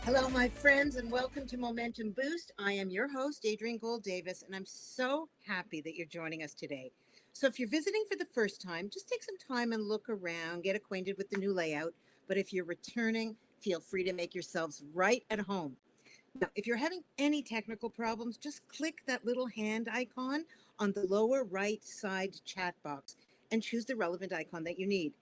Hello, my friends, and welcome to Momentum Boost. I am your host, Adrienne Gold Davis, and I'm so happy that you're joining us today. So, if you're visiting for the first time, just take some time and look around, get acquainted with the new layout. But if you're returning, feel free to make yourselves right at home. Now, if you're having any technical problems, just click that little hand icon on the lower right side chat box and choose the relevant icon that you need.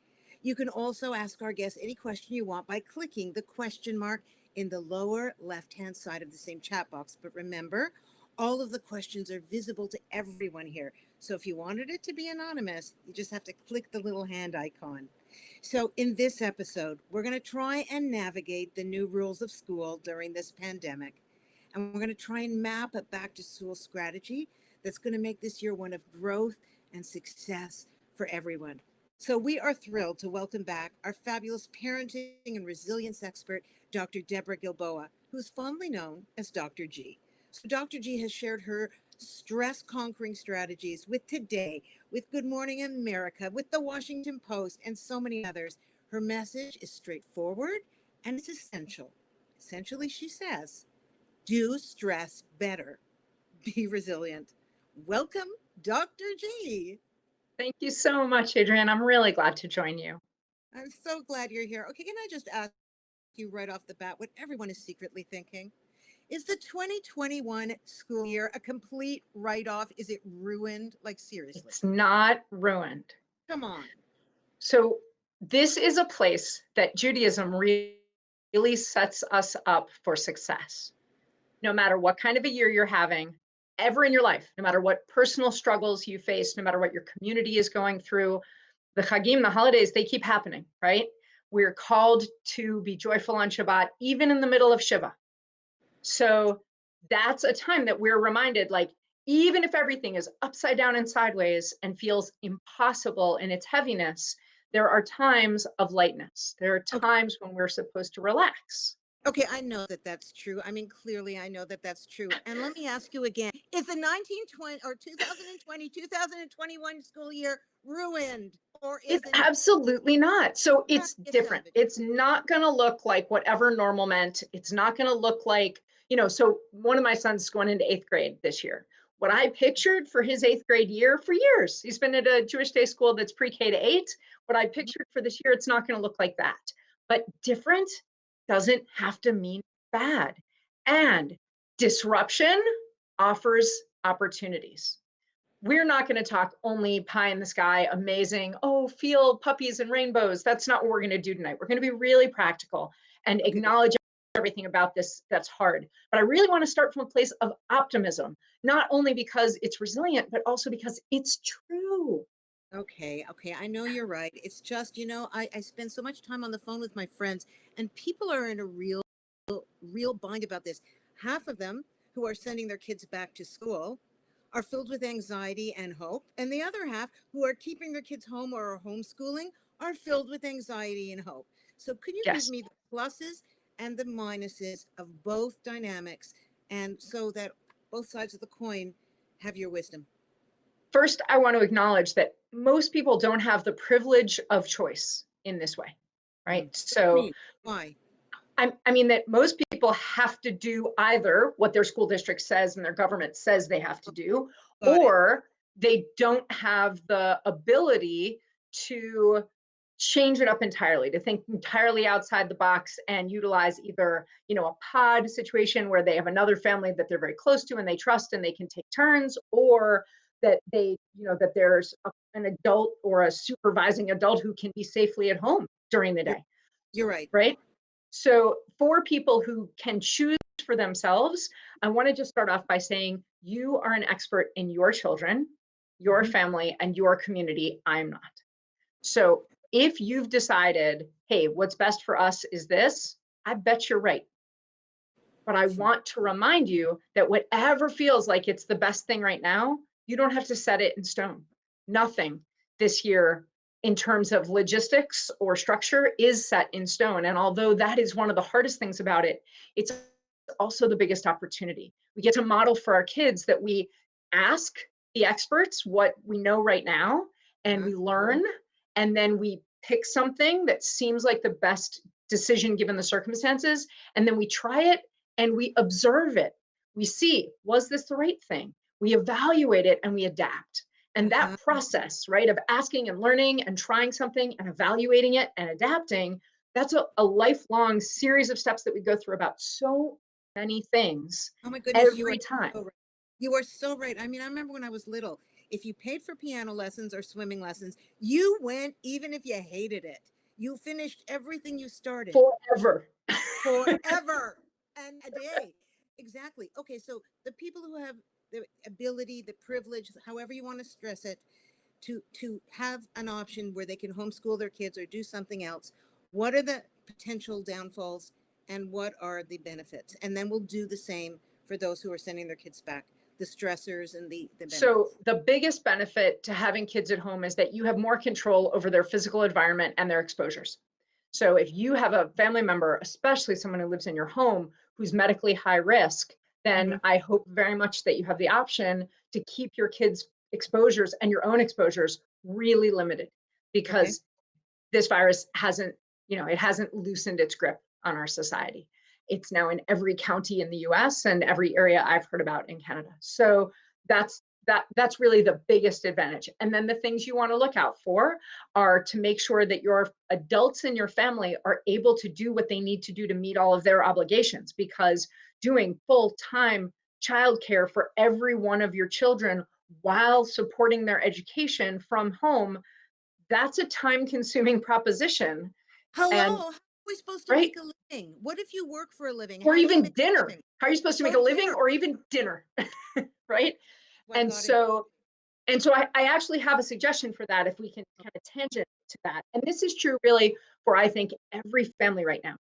You can also ask our guests any question you want by clicking the question mark in the lower left-hand side of the same chat box. But remember, all of the questions are visible to everyone here. So if you wanted it to be anonymous, you just have to click the little hand icon. So in this episode, we're going to try and navigate the new rules of school during this pandemic. And we're going to try and map a back to school strategy that's going to make this year one of growth and success for everyone. So we are thrilled to welcome back our fabulous parenting and resilience expert, Dr. Deborah Gilboa, who is fondly known as Dr. G. So Dr. G has shared her stress conquering strategies with Today, with Good Morning America, with the Washington Post, and so many others. Her message is straightforward and it's essential. Essentially, she says, do stress better, be resilient. Welcome, Dr. G. Thank you so much, Adrienne. I'm really glad to join you. I'm so glad you're here. Okay, can I just ask you right off the bat what everyone is secretly thinking? Is the 2021 school year a complete write-off? Is it ruined? Like, seriously? It's not ruined. Come on. So this is a place that Judaism really sets us up for success. No matter what kind of a year you're having, ever in your life, no matter what personal struggles you face, no matter what your community is going through, the Chagim, the holidays, they keep happening, right? We're called to be joyful on Shabbat, even in the middle of Shiva. So that's a time that we're reminded, like, even if everything is upside down and sideways and feels impossible in its heaviness, there are times of lightness. There are Okay. times when we're supposed to relax. Okay, I know that that's true. I mean, clearly, I know that that's true. And let me ask you again, is the 1920 or 2020, 2021 school year ruined, or is It's it not? absolutely not. So Not it's a different. savage. It's not going to look like whatever normal meant. It's not going to look like, so one of my sons is going into eighth grade this year. What Yeah. I pictured for his eighth grade year for years, he's been at a Jewish day school that's pre-K to 8. What I pictured for this year, it's not going to look like that. But different doesn't have to mean bad. And disruption offers opportunities. We're not going to talk only pie in the sky, amazing, oh, feel puppies and rainbows. That's not what we're going to do tonight. We're going to be really practical and Okay. acknowledge everything about this that's hard. But I really want to start from a place of optimism, not only because it's resilient, but also because it's true. Okay, okay. I know you're right. It's just, I spend so much time on the phone with my friends, and people are in a real bind about this. Half of them who are sending their kids back to school are filled with anxiety and hope, and the other half who are keeping their kids home or are homeschooling are filled with anxiety and hope. So, could you give Yes. me the pluses and the minuses of both dynamics, and so that both sides of the coin have your wisdom? First, I want to acknowledge that most people don't have the privilege of choice in this way, right? What do you So mean? Why? I mean that most people have to do either what their school district says and their government says they have to do, Got it. or they don't have the ability to change it up entirely, to think entirely outside the box and utilize either, a pod situation where they have another family that they're very close to and they trust and they can take turns, or that that there's an adult or a supervising adult who can be safely at home during the You're, day, you're right. right? So, for people who can choose for themselves, I want to just start off by saying you are an expert in your children, your Mhm. family, and your community. I'm not. So, if you've decided, hey, what's best for us is this, I bet you're right. But I want to remind you that whatever feels like it's the best thing right now, you don't have to set it in stone. Nothing this year in terms of logistics or structure is set in stone. And although that is one of the hardest things about it, it's also the biggest opportunity. We get to model for our kids that we ask the experts what we know right now, and Uh, we learn, and then we pick something that seems like the best decision given the circumstances. And then we try it and we observe it. We see, was this the right thing? We evaluate it and we adapt. And that Uh-huh. process, right, of asking and learning and trying something and evaluating it and adapting, that's a lifelong series of steps that we go through about so many things Oh my goodness, you are every time. so right. You are so right. I mean, I remember when I was little, if you paid for piano lessons or swimming lessons, you went even if you hated it. You finished everything you started Forever. forever and a day. Exactly. Okay, so the people who have the ability, the privilege, however you want to stress it, to have an option where they can homeschool their kids or do something else, what are the potential downfalls and what are the benefits? And then we'll do the same for those who are sending their kids back, the stressors and the So benefits. the biggest benefit to having kids at home is that you have more control over their physical environment and their exposures. So if you have a family member, especially someone who lives in your home who's medically high risk, then Hmm. I hope very much that you have the option to keep your kids' exposures and your own exposures really limited, Okay. because this virus hasn't, it hasn't loosened its grip on our society. It's now in every county in the US and every area I've heard about in Canada. So that's really the biggest advantage. And then the things you want to look out for are to make sure that your adults in your family are able to do what they need to do to meet all of their obligations, because doing full-time childcare for every one of your children while supporting their education from home, that's a time consuming proposition. And Hello, how are we supposed to right, make a living? What if you work for a living? or How do you even make a dinner. living? How are you supposed to make Oh, a living dinner. or even dinner? Right. Oh, I've and got it. so I actually have a suggestion for that, if we can kind of tangent to that. And this is true really for, I think, every family right now.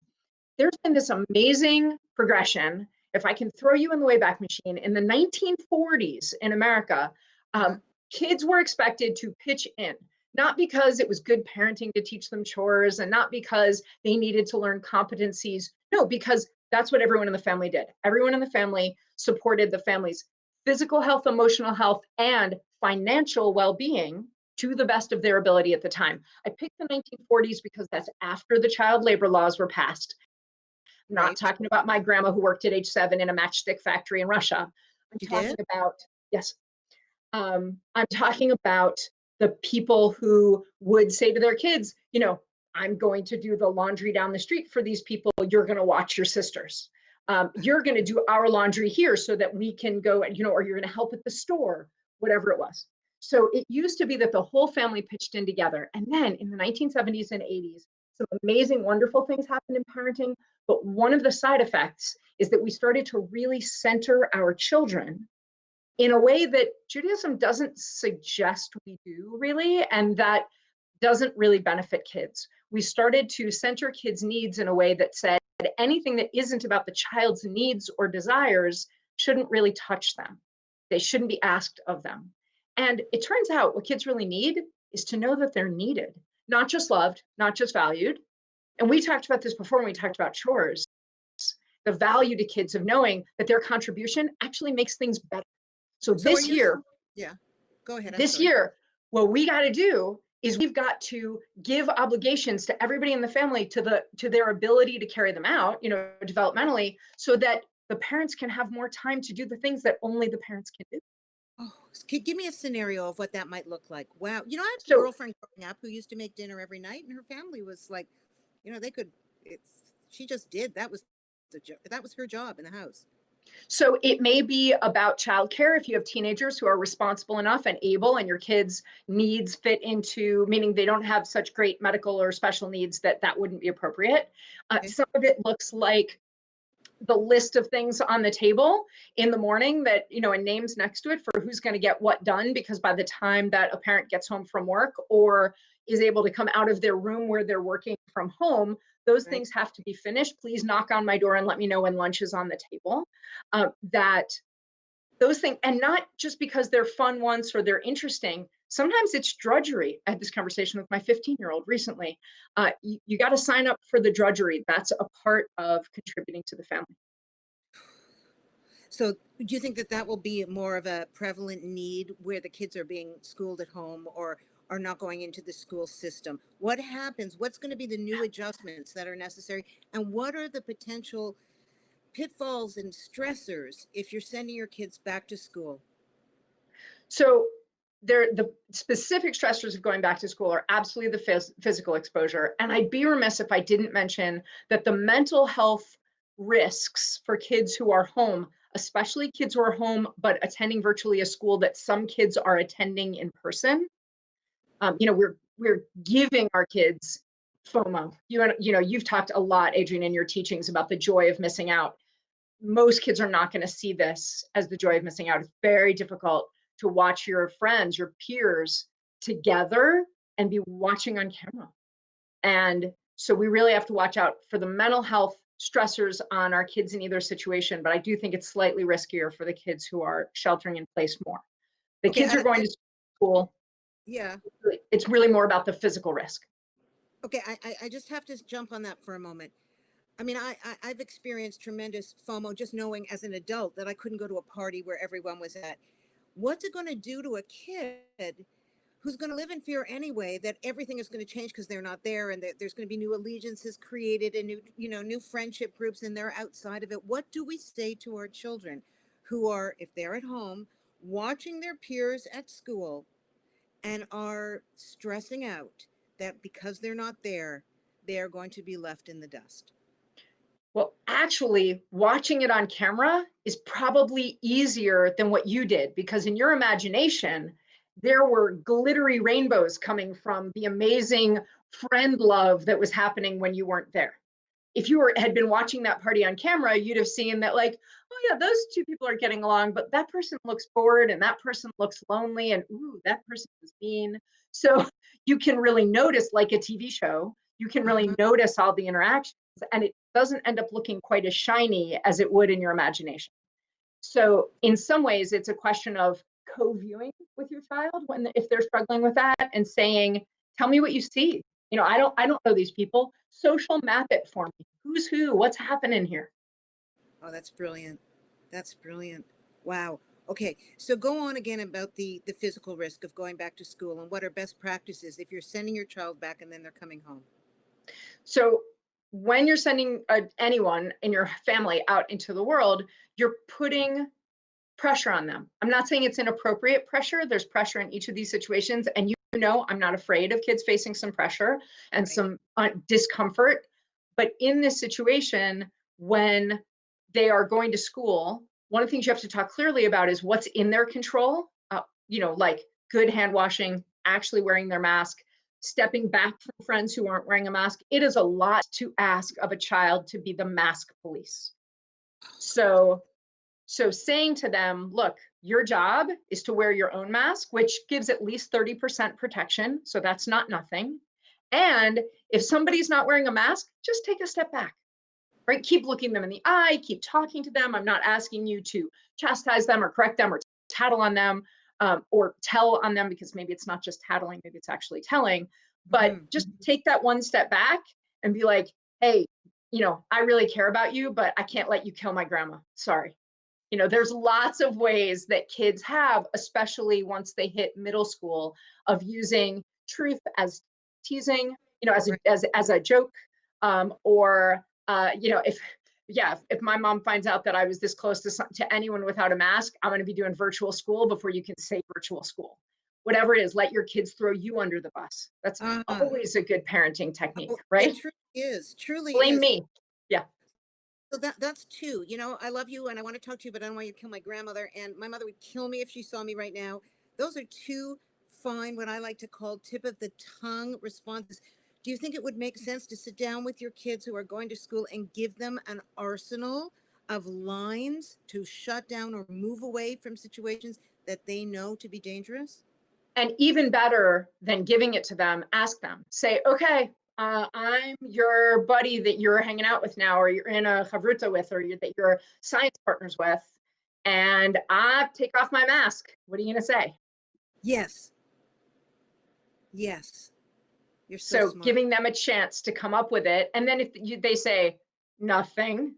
There's been this amazing progression. If I can throw you in the Wayback Machine, in the 1940s in America, Uh-huh. um, kids were expected to pitch in, not because it was good parenting to teach them chores and not because they needed to learn competencies. No, because that's what everyone in the family did. Everyone in the family supported the family's physical health, emotional health, and financial well being to the best of their ability at the time. I picked the 1940s because that's after the child labor laws were passed. I'm not Right. talking about my grandma who worked at age 7 in a matchstick factory in Russia. I'm You talking did? about, yes, I'm talking about the people who would say to their kids, I'm going to do the laundry down the street for these people. You're going to watch your sisters. You're going to do our laundry here so that we can go, or you're going to help at the store, whatever it was. So it used to be that the whole family pitched in together. And then in the 1970s and 80s, some amazing, wonderful things happened in parenting. But one of the side effects is that we started to really center our children in a way that Judaism doesn't suggest we do, really, and that doesn't really benefit kids. We started to center kids' needs in a way that said anything that isn't about the child's needs or desires shouldn't really touch them. They shouldn't be asked of them. And it turns out what kids really need is to know that they're needed, not just loved, not just valued. And we talked about this before when we talked about chores, the value to kids of knowing that their contribution actually makes things better. So So are you yeah. Go ahead. I'm this sorry. year, what we got to do is we've got to give obligations to everybody in the family to their ability to carry them out, developmentally, so that the parents can have more time to do the things that only the parents can do. Oh, give me a scenario of what that might look like. Wow. I had a So girlfriend growing up who used to make dinner every night, and her family was like, they could. She just did. That was her job in the house. So it may be about childcare if you have teenagers who are responsible enough and able, and your kids' needs fit into, meaning they don't have such great medical or special needs that wouldn't be appropriate. Okay. Some of it looks like the list of things on the table in the morning that, and names next to it for who's going to get what done, because by the time that a parent gets home from work or is able to come out of their room where they're working from home, those Right. things have to be finished. Please knock on my door and let me know when lunch is on the table. That those things, and not just because they're fun once or they're interesting. Sometimes it's drudgery. I had this conversation with my 15-year-old recently. You got to sign up for the drudgery. That's a part of contributing to the family. So, do you think that that will be more of a prevalent need where the kids are being schooled at home, or are not going into the school system? What happens? What's going to be the new adjustments that are necessary? And what are the potential pitfalls and stressors if you're sending your kids back to school? So the specific stressors of going back to school are absolutely the physical exposure. And I'd be remiss if I didn't mention that the mental health risks for kids who are home, especially kids who are home but attending virtually a school that some kids are attending in person. We're giving our kids FOMO. You've talked a lot, Adrienne, in your teachings about the joy of missing out. Most kids are not going to see this as the joy of missing out. It's very difficult to watch your friends, your peers together and be watching on camera. And so we really have to watch out for the mental health stressors on our kids in either situation. But I do think it's slightly riskier for the kids who are sheltering in place more. The Okay, kids are going to school. yeah. It's really more about the physical risk. Okay, I just have to jump on that for a moment. I mean, I've experienced tremendous FOMO just knowing as an adult that I couldn't go to a party where everyone was at. What's it going to do to a kid who's going to live in fear anyway that everything is going to change because they're not there, and that there's going to be new allegiances created and new friendship groups, and they're outside of it? What do we say to our children who are, if they're at home, watching their peers at school and are stressing out that because they're not there, they are going to be left in the dust? Well, actually, watching it on camera is probably easier than what you did, because in your imagination, there were glittery rainbows coming from the amazing friend love that was happening when you weren't there. If you had been watching that party on camera, you'd have seen that, like, oh yeah, those two people are getting along, but that person looks bored and that person looks lonely, and ooh, that person is mean. So you can really notice, like a TV show, you can really Uh-huh. notice all the interactions, and it doesn't end up looking quite as shiny as it would in your imagination. So in some ways, it's a question of co-viewing with your child if they're struggling with that, and saying, "Tell me what you see. I don't know these people. Social map it for me. Who's who? What's happening here?" Oh, that's brilliant. That's brilliant. Wow. Okay, so go on again about the physical risk of going back to school and what are best practices if you're sending your child back and then they're coming home. So when you're sending anyone in your family out into the world, you're putting pressure on them. I'm not saying it's inappropriate pressure. There's pressure in each of these situations. And I'm not afraid of kids facing some pressure and Right. some discomfort. But in this situation, when they are going to school, one of the things you have to talk clearly about is what's in their control. Like good hand washing, actually wearing their mask, stepping back from friends who aren't wearing a mask. It is a lot to ask of a child to be the mask police. So saying to them, look, your job is to wear your own mask, which gives at least 30% protection. So that's not nothing. And if somebody's not wearing a mask, just take a step back, right? Keep looking them in the eye, keep talking to them. I'm not asking you to chastise them or correct them or tattle on them, or tell on them, because maybe it's not just tattling, maybe it's actually telling. But Hmm. just take that one step back and be like, hey, I really care about you, but I can't let you kill my grandma. Sorry. There's lots of ways that kids have, especially once they hit middle school, of using truth as teasing, as a Right. as a joke, or if my mom finds out that I was this close to anyone without a mask, I'm going to be doing virtual school before you can say virtual school. Whatever it is, let your kids throw you under the bus. That's Ah, always a good parenting technique, oh, it right? truly is. Truly Blame is. me. Yeah. So that's two. I love you and I want to talk to you, but I don't want you to kill my grandmother. And my mother would kill me if she saw me right now. Those are two fine, what I like to call tip of the tongue responses. Do you think it would make sense to sit down with your kids who are going to school and give them an arsenal of lines to shut down or move away from situations that they know to be dangerous? And even better than giving it to them, ask them. Say, okay, I'm your buddy that you're hanging out with now, or you're in a chavruta with, or that you're science partners with, and I take off my mask. What are you going to say? Yes. Yes. You're so So smart. giving them a chance to come up with it. And then if they say nothing,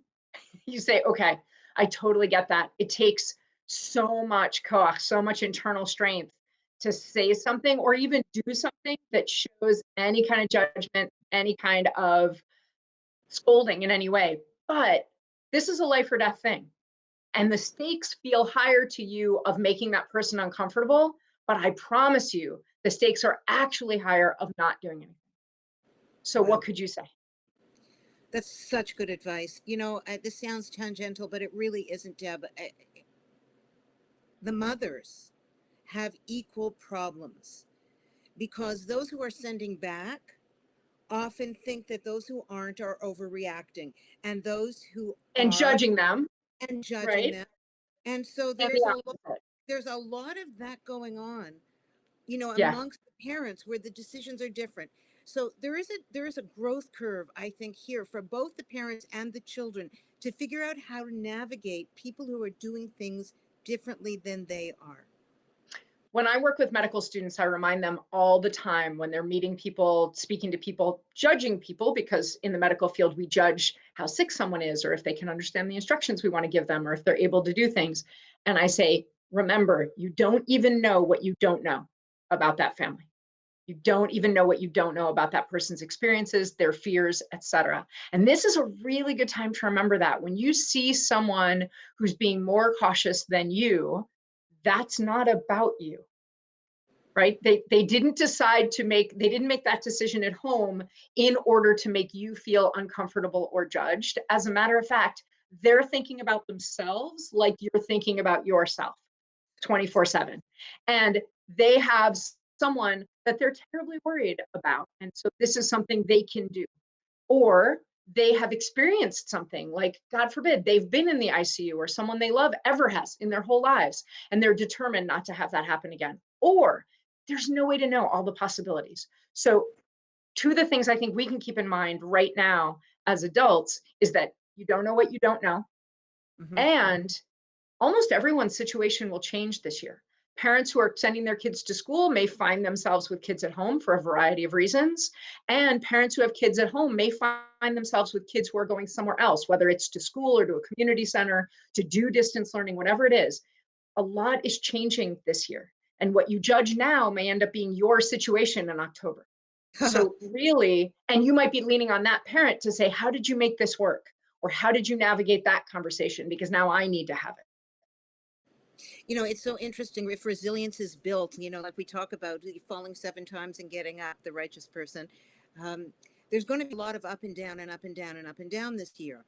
you say, okay, I totally get that. It takes so much koach, so much internal strength to say something or even do something that shows any kind of judgment, any kind of scolding in any way. But this is a life or death thing. And the stakes feel higher to you of making that person uncomfortable. But I promise you, the stakes are actually higher of not doing anything. So, what Wow. could you say? That's such good advice. This sounds tangential, but it really isn't, Deb. The mothers have equal problems because those who are sending back often think that those who aren't are overreacting, and those who And are judging them, and judging right? them. And so And there's the a opposite. there's a lot of that going on, Yeah. amongst the parents where the decisions are different. So there is a growth curve, I think, here for both the parents and the children to figure out how to navigate people who are doing things differently than they are. When I work with medical students, I remind them all the time when they're meeting people, speaking to people, judging people, because in the medical field, we judge how sick someone is, or if they can understand the instructions we want to give them, or if they're able to do things. And I say, remember, you don't even know what you don't know about that family. You don't even know what you don't know about that person's experiences, their fears, etc. And this is a really good time to remember that when you see someone who's being more cautious than you, that's not about you, right? They didn't decide to make, they didn't make that decision at home in order to make you feel uncomfortable or judged. As a matter of fact, they're thinking about themselves like you're thinking about yourself 24/7. And they have someone that they're terribly worried about. And so this is something they can do. Or they have experienced something like, God forbid, they've been in the ICU or someone they love ever has in their whole lives, and they're determined not to have that happen again. Or there's no way to know all the possibilities. So, two of the things I think we can keep in mind right now as adults is that you don't know what you don't know. Hmm. And almost everyone's situation will change this year. Parents who are sending their kids to school may find themselves with kids at home for a variety of reasons. And parents who have kids at home may find themselves with kids who are going somewhere else, whether it's to school or to a community center, to do distance learning, whatever it is. A lot is changing this year. And what you judge now may end up being your situation in October. So, really, and you might be leaning on that parent to say, how did you make this work? Or how did you navigate that conversation? Because now I need to have it. It's so interesting. If resilience is built, like we talk about falling 7 times and getting up, the righteous person, um, there's going to be a lot of up and down and up and down and up and down this year.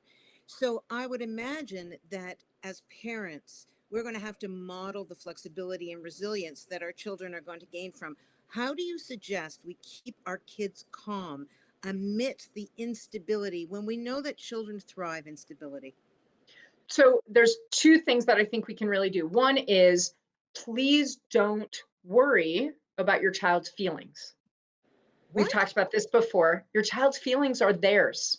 So I would imagine that as parents, we're going to have to model the flexibility and resilience that our children are going to gain from. How do you suggest we keep our kids calm amidst the instability when we know that children thrive in stability? So there's two things that I think we can really do. One is please don't worry about your child's feelings. We've What? talked about this before. Your child's feelings are theirs.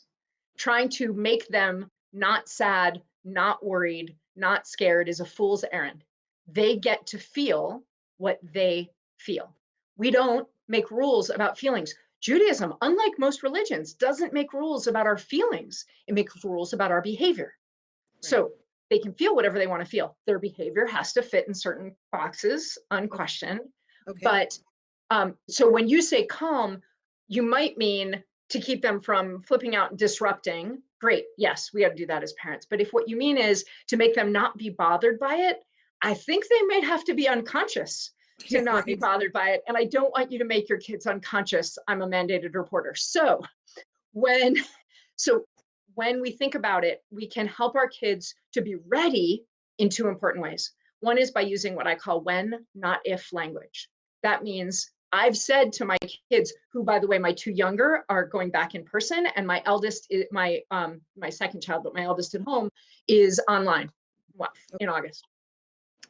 Trying to make them not sad, not worried, not scared is a fool's errand. They get to feel what they feel. We don't make rules about feelings. Judaism, unlike most religions, doesn't make rules about our feelings. It makes rules about our behavior. Right. So they can feel whatever they want to feel. Their behavior has to fit in certain boxes, Okay. unquestioned. Okay. But so when you say calm, you might mean to keep them from flipping out and disrupting. Great. Yes, we got to do that as parents. But if what you mean is to make them not be bothered by it, I think they might have to be unconscious to Yeah, not be right. bothered by it. And I don't want you to make your kids unconscious. I'm a mandated reporter. When so when we think about it, we can help our kids to be ready in two important ways. One is by using what I call when, not if language. That means I've said to my kids, who, by the way, my two younger are going back in person, and my eldest, my second child, but my eldest at home, is online in August.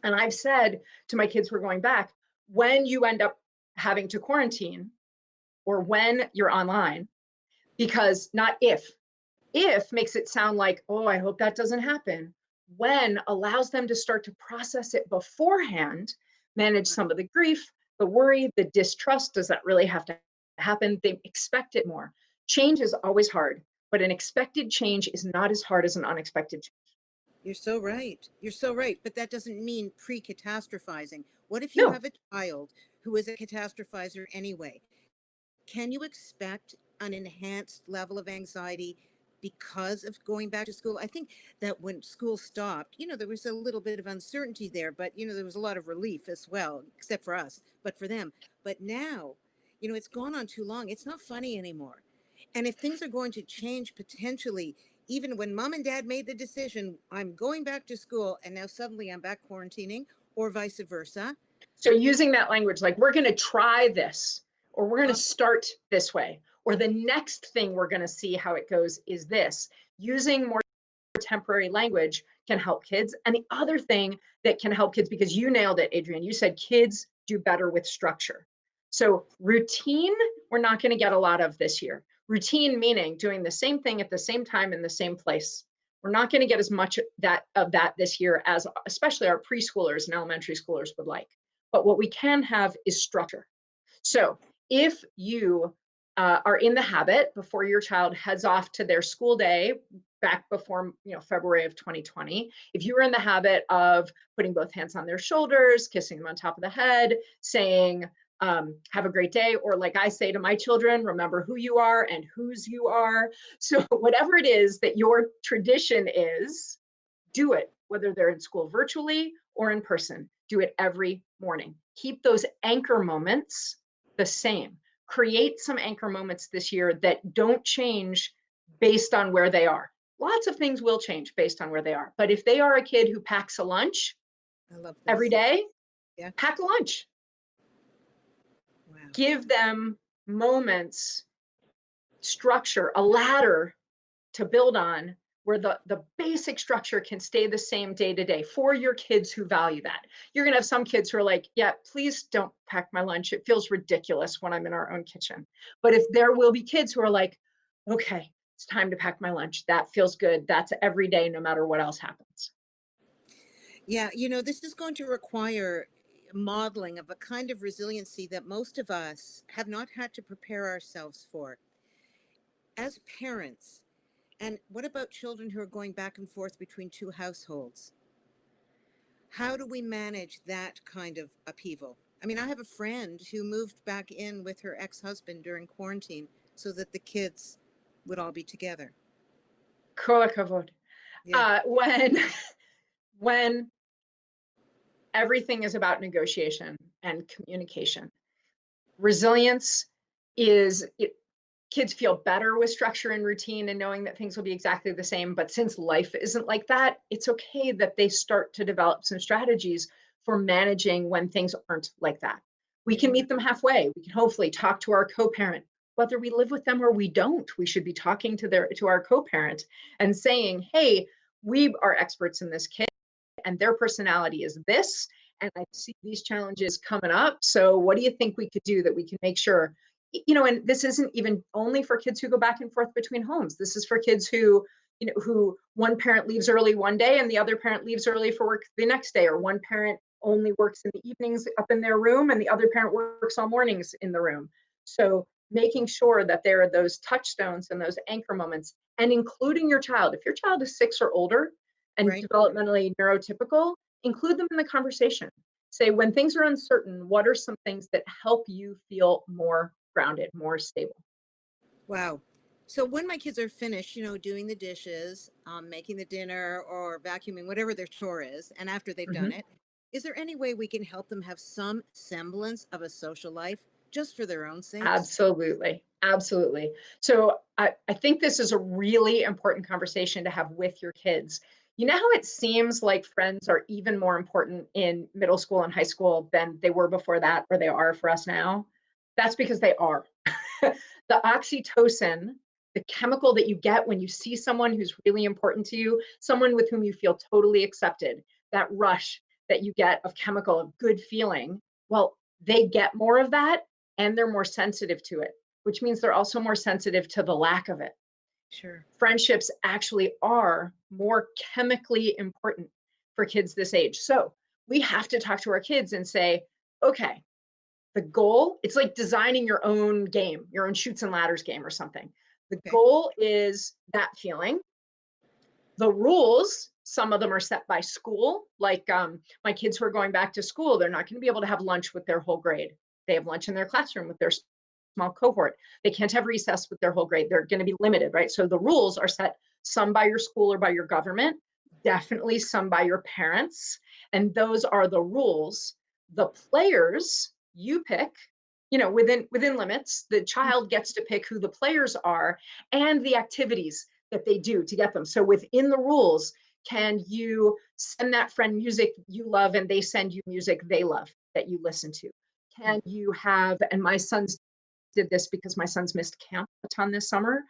And I've said to my kids who are going back, when you end up having to quarantine or when you're online, because not if makes it sound like, oh, I hope that doesn't happen. When allows them to start to process it beforehand, manage some of the grief, the worry, the distrust. Does that really have to happen? They expect it more. Change is always hard, but an expected change is not as hard as an unexpected change. You're so right. You're so right. But that doesn't mean pre catastrophizing. What if you No. have a child who is a catastrophizer anyway, can you expect an enhanced level of anxiety because of going back to school? I think that when school stopped, there was a little bit of uncertainty there, but, there was a lot of relief as well, except for us, but for them. But now, it's gone on too long. It's not funny anymore. And if things are going to change potentially, even when mom and dad made the decision, I'm going back to school, and now suddenly I'm back quarantining, or vice versa. So using that language, like we're going to try this, or we're going to uh, start this way, or the next thing we're going to see how it goes is this. Using more temporary language can help kids. And the other thing that can help kids, because you nailed it, Adrienne, you said kids do better with structure. So routine, we're not going to get a lot of this year. Routine meaning doing the same thing at the same time in the same place. We're not going to get as much of that this year as especially our preschoolers and elementary schoolers would like. But what we can have is structure. So if you are in the habit before your child heads off to their school day back before February of 2020, if you were in the habit of putting both hands on their shoulders, kissing them on top of the head, saying have a great day, or like I say to my children, remember who you are and whose you are. So whatever it is that your tradition is, do it, whether they're in school virtually or in person. Do it every morning. Keep those anchor moments the same. Create some anchor moments this year that don't change based on where they are. Lots of things will change based on where they are. But if they are a kid who packs a lunch I love every this. day, Yeah. pack a lunch. Wow. Give them moments, structure, a ladder to build on where the basic structure can stay the same day to day for your kids who value that. You're going to have some kids who are like, yeah, please don't pack my lunch. It feels ridiculous when I'm in our own kitchen. But if there will be kids who are like, okay, it's time to pack my lunch. That feels good. That's every day, no matter what else happens. Yeah, this is going to require modeling of a kind of resiliency that most of us have not had to prepare ourselves for. As parents, and what about children who are going back and forth between two households? How do we manage that kind of upheaval? I mean, I have a friend who moved back in with her ex-husband during quarantine so that the kids would all be together. Kol hakavod. Yeah, When when everything is about negotiation and communication, resilience is kids feel better with structure and routine and knowing that things will be exactly the same. But since life isn't like that, it's okay that they start to develop some strategies for managing when things aren't like that. We can yeah, meet them halfway. We can hopefully talk to our co-parent. Whether we live with them or we don't, we should be talking to our co-parent and saying, hey, we are experts in this kid and their personality is this. And I see these challenges coming up. So what do you think we could do that we can make sure, and this isn't even only for kids who go back and forth between homes. This is for kids who one parent leaves early one day and the other parent leaves early for work the next day, or one parent only works in the evenings up in their room and the other parent works all mornings in the room. So making sure that there are those touchstones and those anchor moments, and including your child. If your child is 6 or older and right. developmentally neurotypical, include them in the conversation. Say, when things are uncertain, what are some things that help you feel more grounded, more stable? Wow. So when my kids are finished, doing the dishes, making the dinner, or vacuuming, whatever their chore is, and after they've done Mhm. it, is there any way we can help them have some semblance of a social life just for their own sakes? Absolutely. Absolutely. So I think this is a really important conversation to have with your kids. You know how it seems like friends are even more important in middle school and high school than they were before that, or they are for us now? That's because they are. The oxytocin, the chemical that you get when you see someone who's really important to you, someone with whom you feel totally accepted, that rush that you get of chemical of good feeling, well, they get more of that and they're more sensitive to it, which means they're also more sensitive to the lack of it. Sure. Friendships actually are more chemically important for kids this age. So we have to talk to our kids and say, okay, the goal, it's like designing your own game, your own shoots and ladders game or something. The Okay. goal is that feeling. The rules, some of them are set by school, like my kids who are going back to school, they're not going to be able to have lunch with their whole grade. They have lunch in their classroom with their small cohort. They can't have recess with their whole grade. They're going to be limited, right? So the rules are set, some by your school or by your government, definitely some by your parents. And those are the rules. The players you pick, within limits. The child gets to pick who the players are and the activities that they do to get them. So within the rules, can you send that friend music you love and they send you music they love that you listen to? Can you have, and my sons did this because my sons missed camp a ton this summer.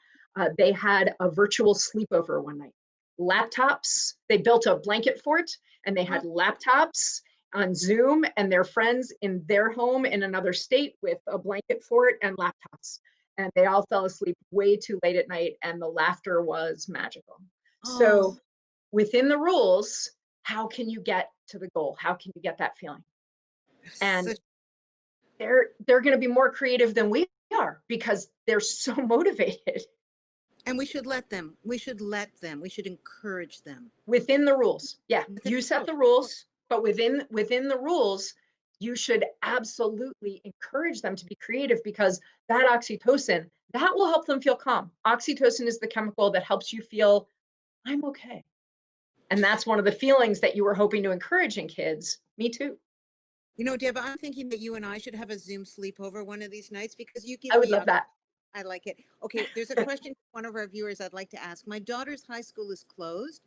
They had a virtual sleepover one night. Laptops, they built a blanket fort and they had laptops on Zoom and their friends in their home in another state with a blanket fort and laptops. And they all fell asleep way too late at night and the laughter was magical. Oh, So within the rules, how can you get to the goal? How can you get that feeling? And such, they're going to be more creative than we are because they're so motivated. and we should let them. We should let them. We should encourage them. Within the rules. Yeah, Within you the set rules. the rules, but within the rules, you should absolutely encourage them to be creative because that oxytocin, that will help them feel calm. Oxytocin is the chemical that helps you feel, I'm okay. And that's one of the feelings that you were hoping to encourage in kids. Me too. Deb, I'm thinking that you and I should have a Zoom sleepover one of these nights because you I give would me love up. that. I like it. Okay, there's a question from one of our viewers I'd like to ask. My daughter's high school is closed.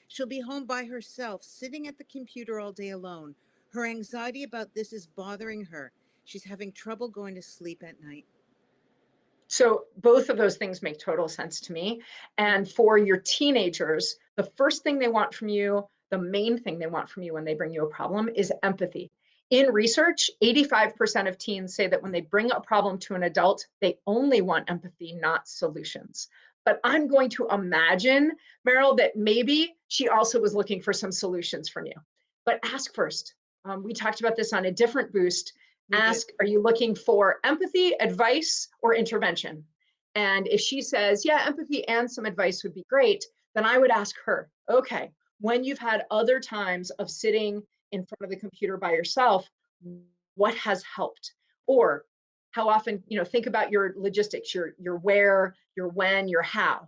She'll be home by herself, sitting at the computer all day alone. Her anxiety about this is bothering her. She's having trouble going to sleep at night. So both of those things make total sense to me. And for your teenagers, the first thing they want from you, the main thing they want from you when they bring you a problem is empathy. In research, 85% of teens say that when they bring a problem to an adult, they only want empathy, not solutions. But I'm going to imagine, Meryl, that maybe she also was looking for some solutions from you. But ask first. We talked about this on a different boost. We did. Ask, are you looking for empathy, advice, or intervention? And if she says, yeah, empathy and some advice would be great, then I would ask her, okay, when you've had other times of sitting in front of the computer by yourself, what has helped? Or how often, think about your logistics, your where, your when, your how.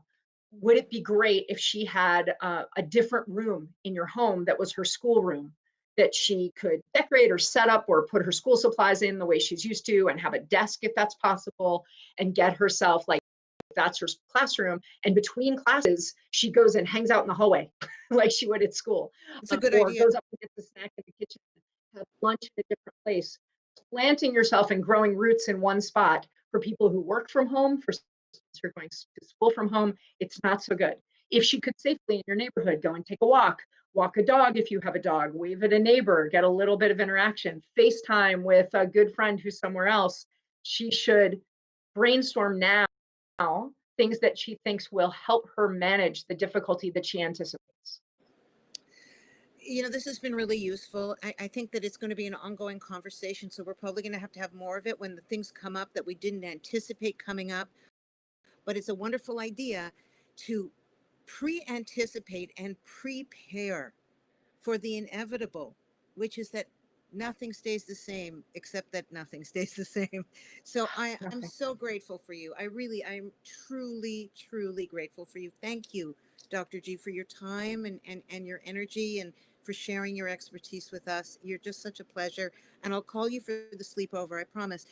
Would it be great if she had a different room in your home that was her school room that she could decorate or set up or put her school supplies in the way she's used to and have a desk if that's possible and get herself like that's her classroom. And between classes, she goes and hangs out in the hallway like she would at school, It's a good or idea. goes up and gets a snack in the kitchen, have lunch in a different place. Planting yourself and growing roots in one spot for people who work from home, for students who are going to school from home, it's not so good. If she could safely in your neighborhood go and take a walk a dog if you have a dog, wave at a neighbor, get a little bit of interaction, FaceTime with a good friend who's somewhere else, she should brainstorm now things that she thinks will help her manage the difficulty that she anticipates. This has been really useful. I think that it's going to be an ongoing conversation. So we're probably going to have more of it when the things come up that we didn't anticipate coming up. But it's a wonderful idea to pre-anticipate and prepare for the inevitable, which is that nothing stays the same except that nothing stays the same. So I'm Nothing. so grateful for you. I'm truly, truly grateful for you. Thank you, Dr. G, for your time and your energy and for sharing your expertise with us. You're just such a pleasure. And I'll call you for the sleepover, I promise.